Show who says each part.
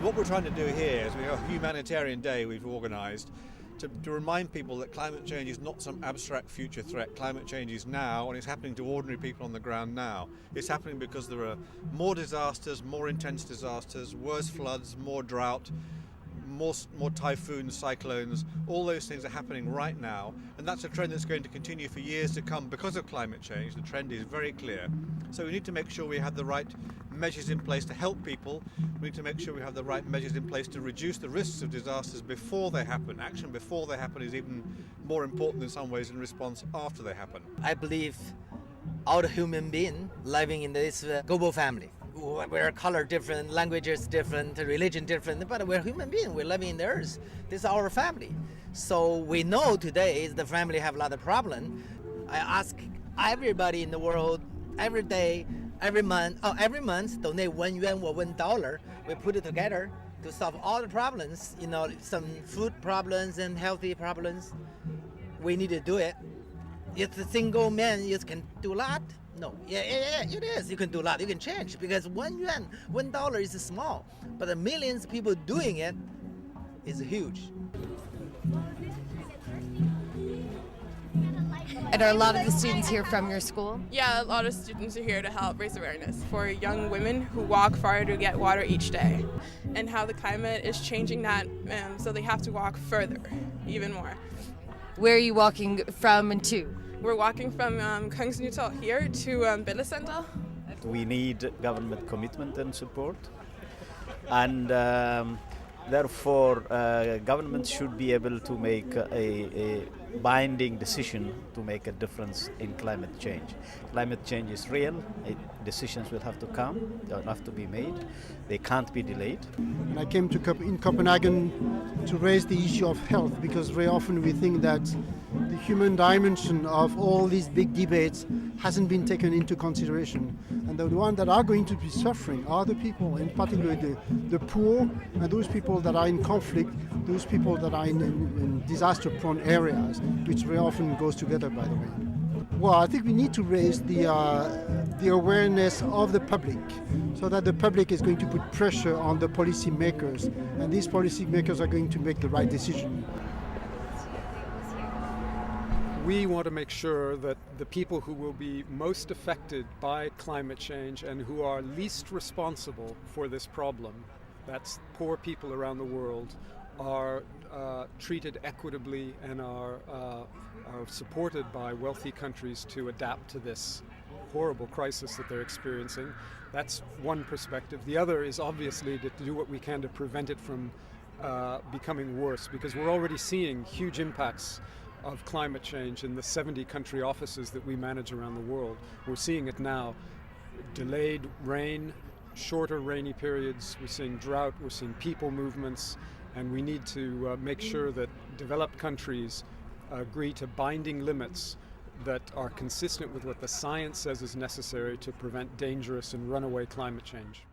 Speaker 1: what we're trying to do here is we have a humanitarian day we've organised to remind people that climate change is not some abstract future threat. Climate change is now, and it's happening to ordinary people on the ground now. It's happening because there are more disasters, more intense disasters, worse floods, more drought, more typhoons, cyclones. All those things are happening right now, and that's a trend that's going to continue for years to come because of climate change. The trend is very clear. So we need to make sure we have the right measures in place to help people. We need to make sure we have the right measures in place to reduce the risks of disasters before they happen. Action before they happen is even more important in some ways than response after they happen.
Speaker 2: I believe all the human beings living in this global family. We're color different, languages different, religion different, but we're human beings. We're living in the earth. This is our family. So we know today the family have a lot of problems. I ask everybody in the world every day, every month, donate $1 or $1. We put it together to solve all the problems. Some food problems and healthy problems. We need to do it. If a single man can do a lot. No, yeah, it is. You can do a lot. You can change because $1 is small, but the millions of people doing it is huge.
Speaker 3: And are a lot of the students here from your school?
Speaker 4: Yeah, a lot of students are here to help raise awareness for young women who walk far to get water each day, and how the climate is changing that, so they have to walk further, even more.
Speaker 3: Where are you walking from and to?
Speaker 4: We're walking from Kongsnyttal here to BEKELE Center.
Speaker 5: We need government commitment and support, and therefore government should be able to make a binding decision to make a difference in climate change. Climate change is real. Decisions will have to come, they'll have to be made. They can't be delayed.
Speaker 6: And I came to in Copenhagen to raise the issue of health, because very often we think that the human dimension of all these big debates hasn't been taken into consideration. And the ones that are going to be suffering are the people, in particular the poor, and those people that are in conflict, those people that are in disaster-prone areas, which very often goes together, by the way. Well, I think we need to raise the awareness of the public, so that the public is going to put pressure on the policy makers, and these policy makers are going to make the right decision.
Speaker 7: We want to make sure that the people who will be most affected by climate change and who are least responsible for this problem, that's poor people around the world, are treated equitably and are supported by wealthy countries to adapt to this horrible crisis that they're experiencing. That's one perspective. The other is obviously to do what we can to prevent it from becoming worse, because we're already seeing huge impacts of climate change in the 70 country offices that we manage around the world. We're seeing it now. Delayed rain, shorter rainy periods, we're seeing drought, we're seeing people movements, and we need to make sure that developed countries agree to binding limits that are consistent with what the science says is necessary to prevent dangerous and runaway climate change.